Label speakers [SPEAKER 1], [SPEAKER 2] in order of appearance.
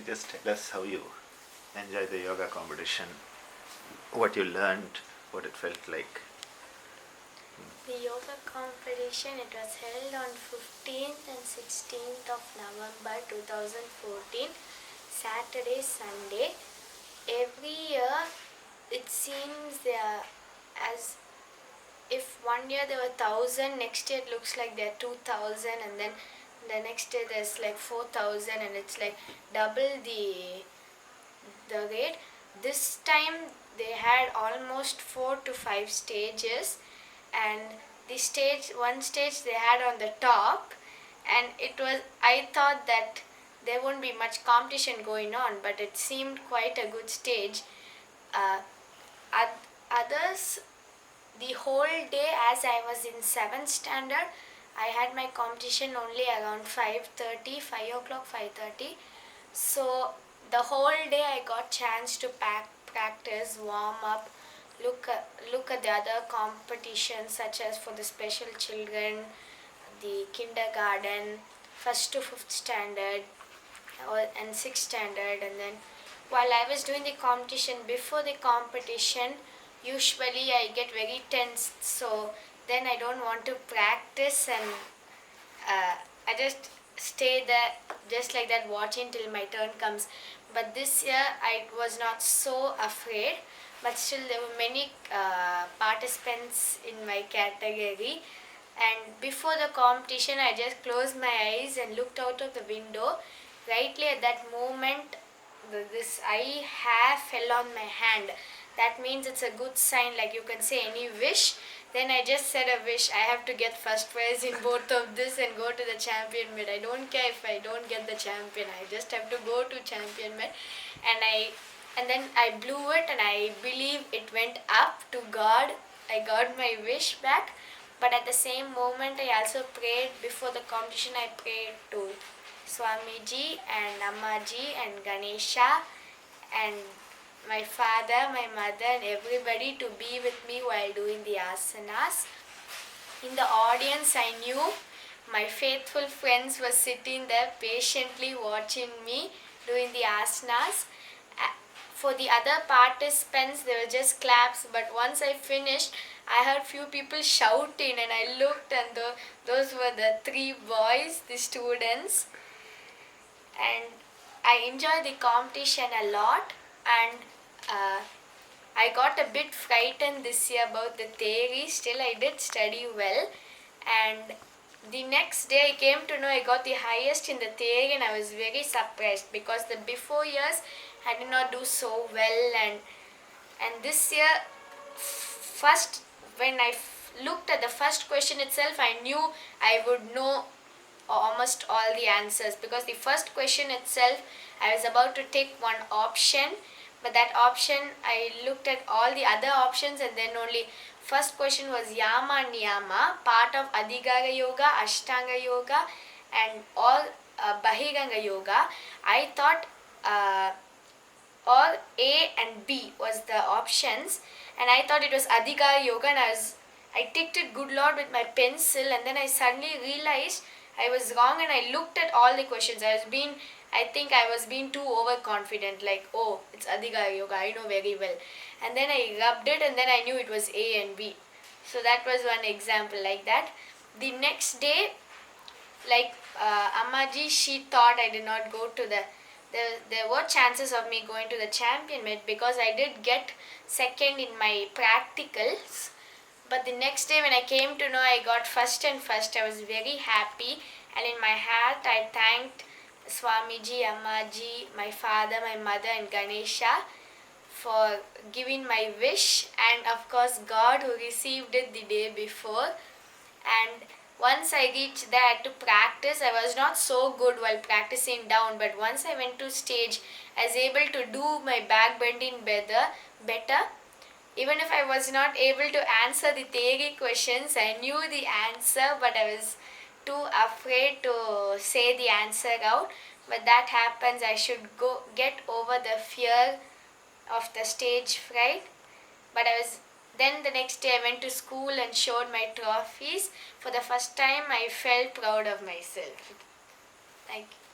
[SPEAKER 1] you just tell us how you enjoyed the yoga competition, what you learned, what it felt like?
[SPEAKER 2] The yoga competition, it was held on 15th and 16th of November 2014, Saturday, Sunday. Every year it seems there as if one year there were 1,000, next year it looks like there are 2,000, and then the next year there's like 4,000, and it's like double the rate. This time they had almost 4 to 5 stages, and one stage they had on the top, and I thought that there won't be much competition going on, but it seemed quite a good stage. Others, the whole day, as I was in 7th standard, I had my competition only around 5:30, 5 o'clock, 5:30. So the whole day I got chance to practice, warm up, look at the other competitions such as for the special children, the kindergarten, 1st to 5th standard, and 6th standard. And then while I was doing the competition, before the competition, usually I get very tense, so then I don't want to practice, and I just stay there just like that, watching till my turn comes. But this year I was not so afraid, but still there were many participants in my category, and before the competition I just closed my eyes and looked out of the window. Rightly at that moment, this eye hair fell on my hand. That means it's a good sign, like you can say any wish. Then I just said a wish, I have to get first prize in both of this and go to the champion med. I don't care if I don't get the champion, I just have to go to champion med. And then I blew it, and I believe it went up to God. I got my wish back. But at the same moment I also prayed before the competition. I prayed to Swamiji and Ammaji and Ganesha and my father, my mother, and everybody to be with me while doing the asanas. In the audience, I knew my faithful friends were sitting there patiently watching me doing the asanas. For the other participants, they were just claps, but once I finished, I heard few people shouting, and I looked, and those were the 3 boys, the students. And I enjoyed the competition a lot, and I got a bit frightened this year about the theory. Still I did study well, and the next day I came to know I got the highest in the theory, and I was very surprised because the before years I did not do so well, and this year first when I looked at the first question itself, I knew I would know almost all the answers, because the first question itself I was about to take one option, but that option I looked at all the other options, and then only first question was Yama Niyama, part of Adhigara Yoga, Ashtanga Yoga, and all Bahiranga Yoga. I thought all A and B was the options, and I thought it was Adhigara Yoga, and I ticked it good lord with my pencil, and then I suddenly realized I was wrong, and I looked at all the questions. I think I was being too overconfident, like, oh, it's Adhigara Yoga, I know very well. And then I rubbed it, and then I knew it was A and B. So that was one example like that. The next day, like Ammaji, she thought I did not go to there were chances of me going to the champion med, because I did get second in my practicals. But the next day when I came to know I got first and first, I was very happy, and in my heart I thanked Swamiji, Ammaji, my father, my mother, and Ganesha for giving my wish, and of course God, who received it the day before. And once I reached there to practice, I was not so good while practicing down, but once I went to stage, I was able to do my back bending better. Even if I was not able to answer the theory questions, I knew the answer, but I was too afraid to say the answer out. But that happens, I should get over the fear of the stage fright. But then the next day I went to school and showed my trophies. For the first time I felt proud of myself. Thank you.